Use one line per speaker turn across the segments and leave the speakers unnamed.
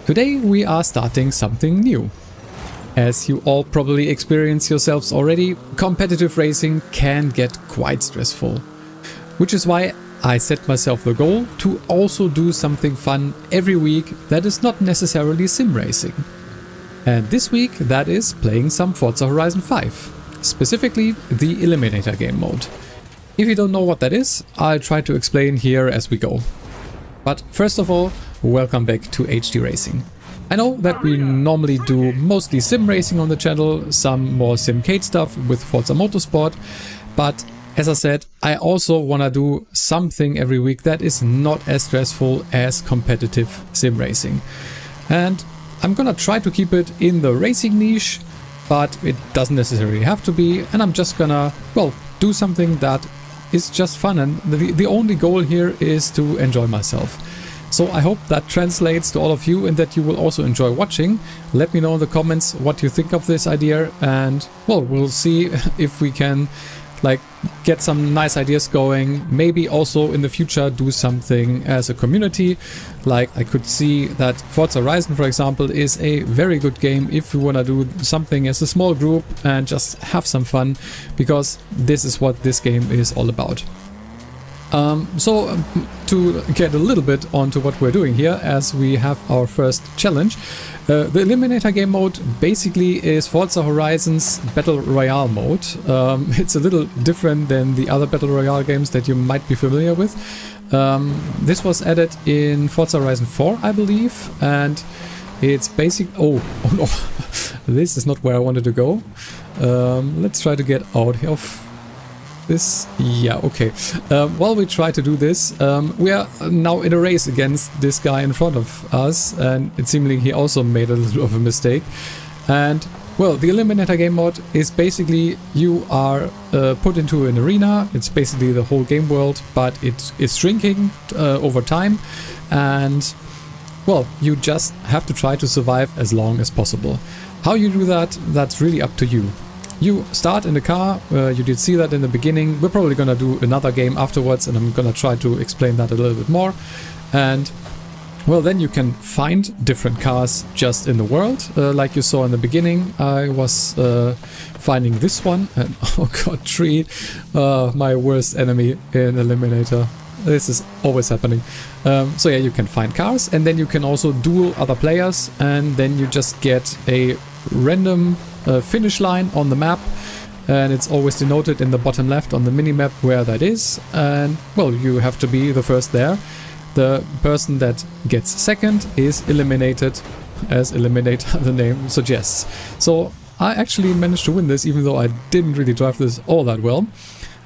Today we are starting something new. As you all probably experience yourselves already, competitive racing can get quite stressful. Which is why I set myself the goal to also do something fun every week that is not necessarily sim racing. And this week that is playing some Forza Horizon 5, specifically the Eliminator game mode. If you don't know what that is, I'll try to explain here as we go. But first of all, welcome back to HD Racing. I know that we normally do mostly sim racing on the channel, some more simcade stuff with Forza Motorsport, but as I said, I also want to do something every week that is not as stressful as competitive sim racing. And I'm gonna try to keep it in the racing niche, but it doesn't necessarily have to be, and I'm just gonna, well, do something that is just fun, and the only goal here is to enjoy myself. So I hope that translates to all of you and that you will also enjoy watching. Let me know in the comments what you think of this idea, and well, we'll see if we can like get some nice ideas going. Maybe also in the future do something as a community. Like I could see that Forza Horizon, for example, is a very good game if you want to do something as a small group and just have some fun, because this is what this game is all about. To get a little bit onto what we're doing here, as we have our first challenge. The Eliminator game mode basically is Forza Horizon's Battle Royale mode. It's a little different than the other Battle Royale games that you might be familiar with. This was added in Forza Horizon 4, I believe, and it's basic... Oh no, this is not where I wanted to go. Let's try to get out of this. Yeah, okay. While we try to do this, we are now in a race against this guy in front of us, and it seemingly he also made a little of a mistake. And well, the Eliminator game mode is basically you are put into an arena. It's basically the whole game world, but it is shrinking over time, and well, you just have to try to survive as long as possible. How you do that, that's really up to you. You start in the car, you did see that in the beginning. We're probably gonna do another game afterwards, and I'm gonna try to explain that a little bit more. And well, then you can find different cars just in the world. Like you saw in the beginning, I was finding this one, and oh god, tree, my worst enemy in Eliminator. This is always happening. So yeah, you can find cars, and then you can also duel other players, and then you just get a random finish line on the map, and it's always denoted in the bottom left on the minimap where that is, and well, you have to be the first there. The person that gets second is eliminated, as Eliminator the name suggests. So I actually managed to win this, even though I didn't really drive this all that well.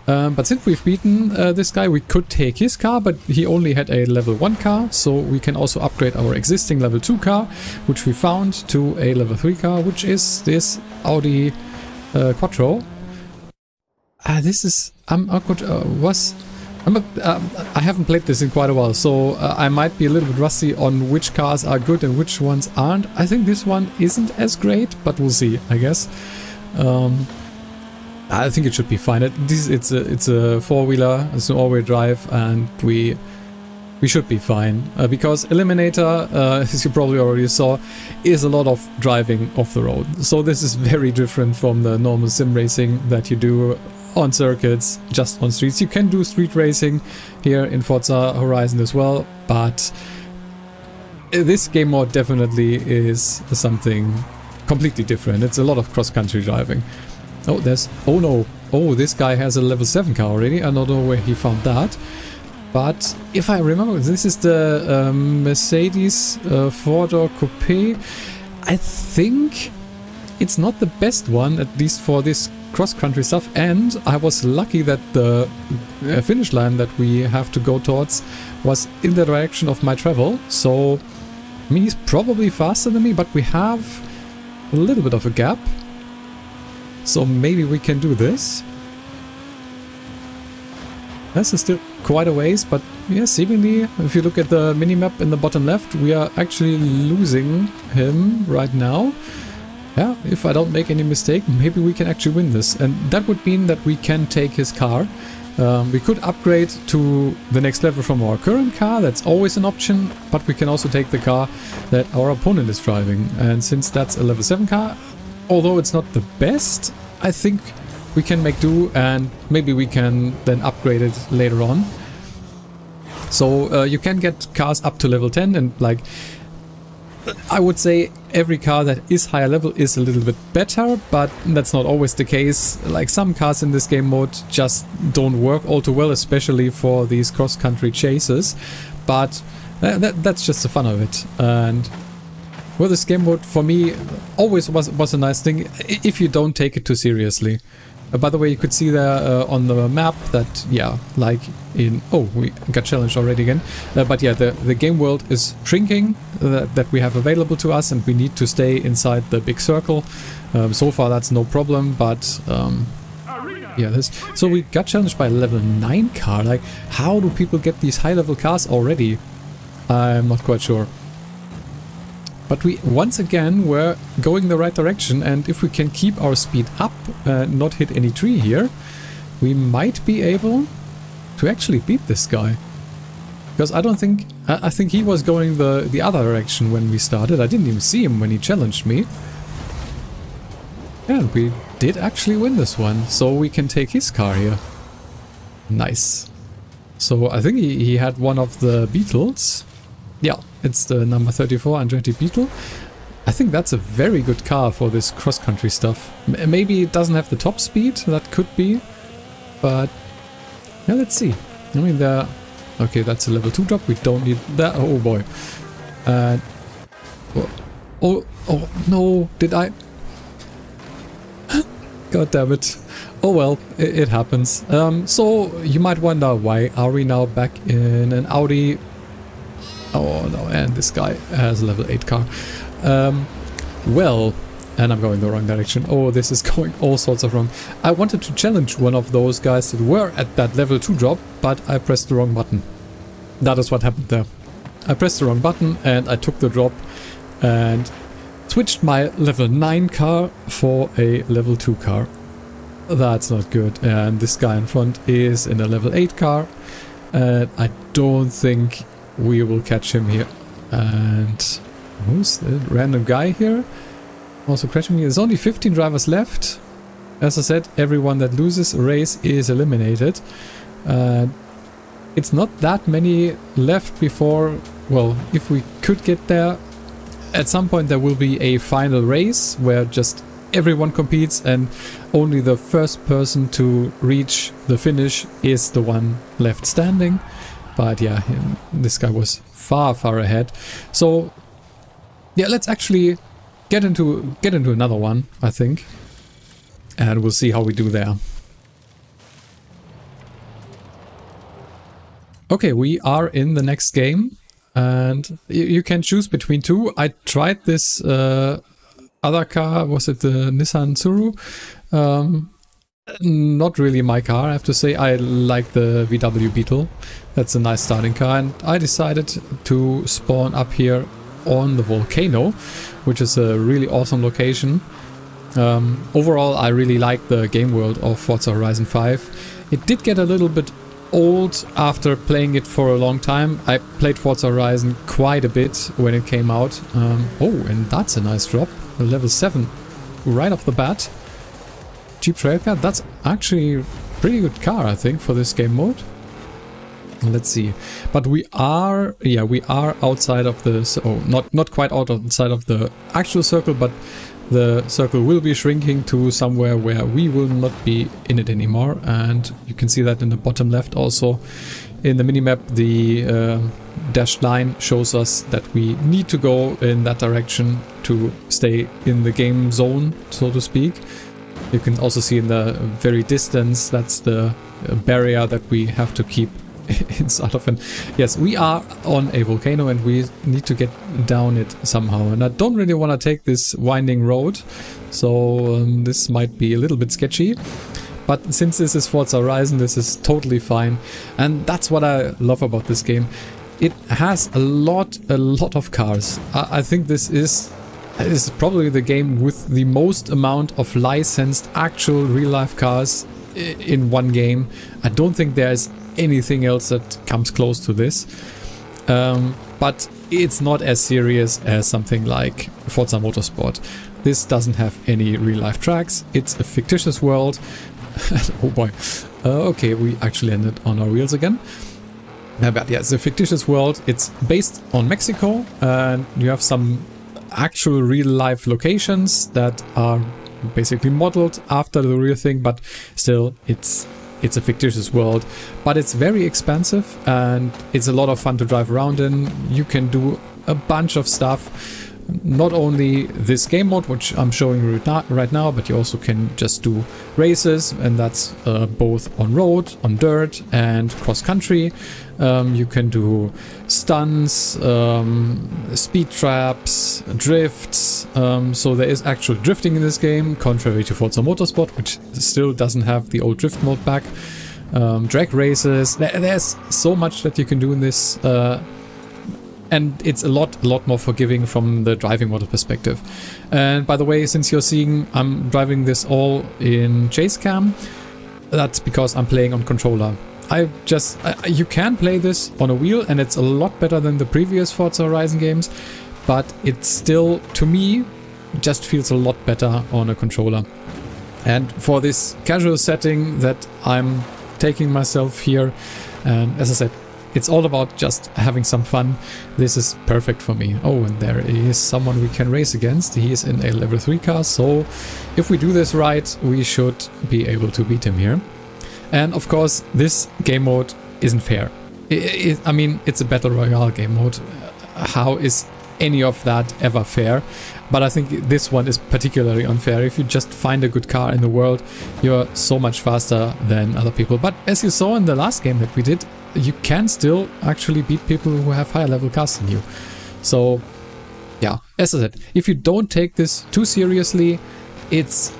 But since we've beaten this guy, we could take his car, but he only had a level 1 car, so we can also upgrade our existing level 2 car, which we found, to a level 3 car, which is this Audi Quattro. This is... I haven't played this in quite a while, so I might be a little bit rusty on which cars are good and which ones aren't. I think this one isn't as great, but we'll see, I guess. I think it should be fine. It's a four-wheeler, it's an all-wheel drive, and we should be fine. Because Eliminator, as you probably already saw, is a lot of driving off the road. So this is very different from the normal sim racing that you do on circuits, just on streets. You can do street racing here in Forza Horizon as well, but this game mode definitely is something completely different. It's a lot of cross-country driving. Oh, there's... Oh no. Oh, this guy has a level 7 car already. I don't know where he found that. But if I remember, this is the Mercedes 4-door Coupe. I think it's not the best one, at least for this cross-country stuff. And I was lucky that the finish line that we have to go towards was in the direction of my travel. So, I mean, he's probably faster than me, but we have a little bit of a gap. So maybe we can do this. This is still quite a ways, but yeah, seemingly, if you look at the minimap in the bottom left, we are actually losing him right now. Yeah, if I don't make any mistake, maybe we can actually win this. And that would mean that we can take his car. We could upgrade to the next level from our current car, that's always an option, but we can also take the car that our opponent is driving. And since that's a level 7 car, although it's not the best, I think we can make do, and maybe we can then upgrade it later on. So you can get cars up to level 10, and like I would say every car that is higher level is a little bit better, but that's not always the case. Like some cars in this game mode just don't work all too well, especially for these cross-country chases, but that's just the fun of it. And well, this game mode for me always was a nice thing if you don't take it too seriously. By the way, you could see there on the map that, yeah, like in... Oh, we got challenged already again. But yeah, the game world is shrinking that we have available to us, and we need to stay inside the big circle. So far that's no problem, but yeah, this... So we got challenged by a level 9 car. Like, how do people get these high level cars already? I'm not quite sure. But we, once again, were going the right direction, and if we can keep our speed up and not hit any tree here, we might be able to actually beat this guy. Because I don't think... I think he was going the other direction when we started. I didn't even see him when he challenged me. And we did actually win this one, so we can take his car here. Nice. So I think he had one of the Beetles. Yeah, it's the number 34 Andretti Beetle. I think that's a very good car for this cross-country stuff. Maybe it doesn't have the top speed, that could be. But, yeah, let's see. I mean, okay, that's a level 2 drop, we don't need that. Oh boy. Oh, no, did I? God damn it. Oh well, it happens. So, you might wonder, why are we now back in an Audi? Oh no, and this guy has a level 8 car. Well, and I'm going the wrong direction. Oh, this is going all sorts of wrong. I wanted to challenge one of those guys that were at that level 2 drop, but I pressed the wrong button. That is what happened there. I pressed the wrong button and I took the drop and switched my level 9 car for a level 2 car. That's not good. And this guy in front is in a level 8 car. And I don't think we will catch him here. And who's the random guy here? Also crashing me. There's only 15 drivers left. As I said, everyone that loses a race is eliminated. It's not that many left before, well, if we could get there, at some point there will be a final race where just everyone competes and only the first person to reach the finish is the one left standing. But yeah, this guy was far ahead. So yeah, let's actually get into another one, I think. And we'll see how we do there. Okay, we are in the next game. And you can choose between two. I tried this other car, was it the Nissan Tsuru? Not really my car, I have to say. I like the VW Beetle. That's a nice starting car, and I decided to spawn up here on the volcano, which is a really awesome location. Overall, I really like the game world of Forza Horizon 5. It did get a little bit old after playing it for a long time. I played Forza Horizon quite a bit when it came out. Oh, and that's a nice drop. A level 7 right off the bat. Jeep Trailcar, that's actually a pretty good car, I think, for this game mode. Let's see. But we are, yeah, we are outside of the, oh, not quite outside of the actual circle, but the circle will be shrinking to somewhere where we will not be in it anymore. And you can see that in the bottom left also. In the minimap, the dashed line shows us that we need to go in that direction to stay in the game zone, so to speak. You can also see in the very distance, that's the barrier that we have to keep inside of. And yes, we are on a volcano and we need to get down it somehow. And I don't really want to take this winding road, so this might be a little bit sketchy. But since this is Forza Horizon, this is totally fine. And that's what I love about this game. It has a lot of cars. I think this is probably the game with the most amount of licensed actual real-life cars in one game. I don't think there's anything else that comes close to this. But it's not as serious as something like Forza Motorsport. This doesn't have any real-life tracks. It's a fictitious world. Oh boy. Okay, we actually ended on our wheels again. But yeah, it's a fictitious world. It's based on Mexico, and you have some actual real-life locations that are basically modeled after the real thing, but still it's a fictitious world. But it's very expansive, and it's a lot of fun to drive around in. You can do a bunch of stuff. Not only this game mode, which I'm showing you right now, but you also can just do races, and that's both on road, on dirt, and cross-country. You can do stunts, speed traps, drifts, so there is actual drifting in this game, contrary to Forza Motorsport, which still doesn't have the old drift mode back. Drag races, there's so much that you can do in this, and it's a lot more forgiving from the driving model perspective. And by the way, since you're seeing I'm driving this all in chase cam, that's because I'm playing on controller. You can play this on a wheel, and it's a lot better than the previous Forza Horizon games, but it still, to me, just feels a lot better on a controller. And for this casual setting that I'm taking myself here, and as I said, it's all about just having some fun. This is perfect for me. Oh, and there is someone we can race against. He is in a level 3 car, so if we do this right, we should be able to beat him here. And of course, this game mode isn't fair. I mean, it's a Battle Royale game mode. How is any of that ever fair? But I think this one is particularly unfair. If you just find a good car in the world, you're so much faster than other people. But as you saw in the last game that we did, you can still actually beat people who have higher level cars than you. So yeah, as I said, if you don't take this too seriously, it's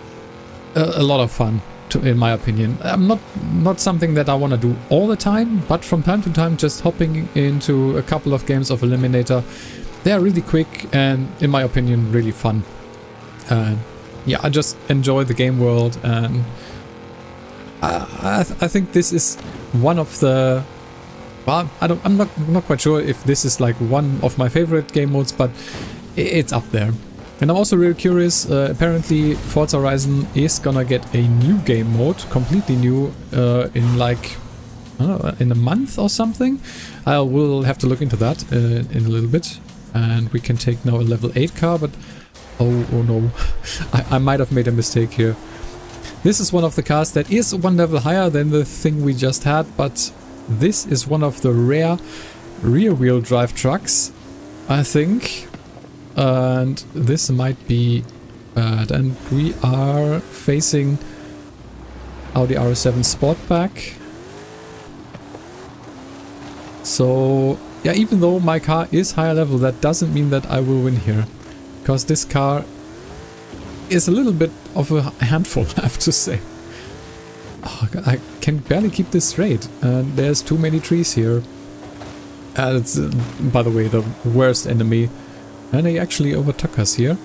a lot of fun, in my opinion. Not something that I want to do all the time, but from time to time just hopping into a couple of games of Eliminator. They're really quick and, in my opinion, really fun. Yeah, I just enjoy the game world, and I think this is one of the... Well, I'm not quite sure if this is like one of my favorite game modes, but it's up there. And I'm also really curious, apparently Forza Horizon is gonna get a new game mode, completely new, in like, I don't know, in a month or something. I will have to look into that in a little bit. And we can take now a level 8 car, but oh no, I might have made a mistake here. This is one of the cars that is one level higher than the thing we just had, but this is one of the rare rear-wheel drive trucks, I think. And this might be bad. And we are facing Audi RS7 Sportback. So yeah, even though my car is higher level, that doesn't mean that I will win here. Because this car is a little bit of a handful, I have to say. Oh, God, I can barely keep this straight. And there's too many trees here. It's, by the way, the worst enemy. And they actually overtook us here.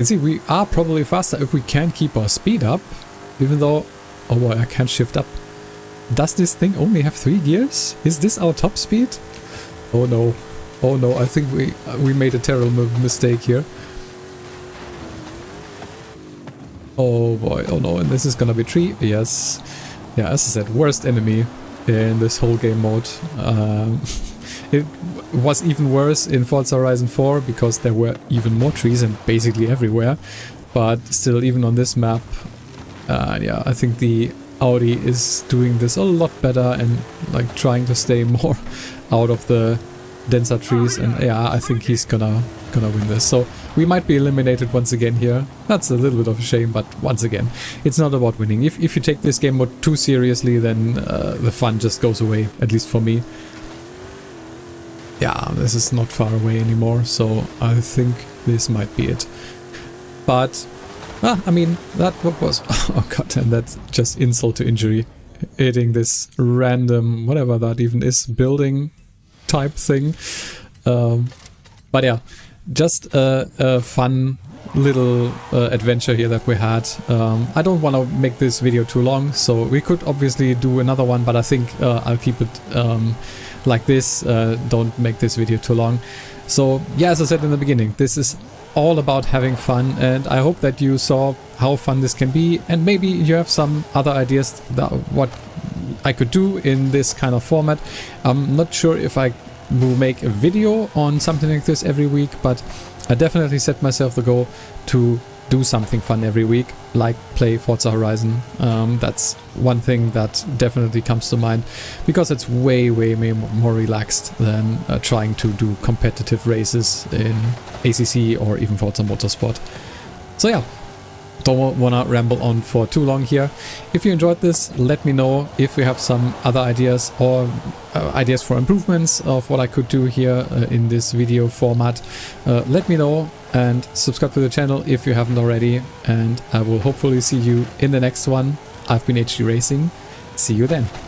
You see, we are probably faster if we can keep our speed up. Even though... Oh boy, I can't shift up. Does this thing only have 3 gears? Is this our top speed? Oh no. Oh no, I think we made a terrible mistake here. Oh boy, oh no, and this is gonna be tree. Yes. Yeah, as I said, worst enemy in this whole game mode. It was even worse in Forza Horizon 4 because there were even more trees and basically everywhere. But still, even on this map, yeah, I think the Audi is doing this a lot better and like trying to stay more out of the denser trees, and yeah, I think he's gonna win this. So we might be eliminated once again here. That's a little bit of a shame, but once again, it's not about winning. If you take this game mode too seriously, then the fun just goes away, at least for me. Yeah, this is not far away anymore, so I think this might be it. But I mean, that was... Oh god, and that's just insult to injury. Hitting this random, whatever that even is, building type thing. But yeah, just a fun little adventure here that we had. I don't want to make this video too long, so we could obviously do another one, but I think I'll keep it like this. Don't make this video too long. So yeah, as I said in the beginning, this is all about having fun, and I hope that you saw how fun this can be, and maybe you have some other ideas that what I could do in this kind of format. I'm not sure if I will make a video on something like this every week, but I definitely set myself the goal to do something fun every week, like play Forza Horizon. That's one thing that definitely comes to mind, because it's way more relaxed than trying to do competitive races in ACC or even Forza Motorsport. So yeah, don't want to ramble on for too long here. If you enjoyed this, let me know. If you have some other ideas or ideas for improvements of what I could do here in this video format, let me know, and subscribe to the channel if you haven't already, and I will hopefully see you in the next one. I've been HD Racing. See you then.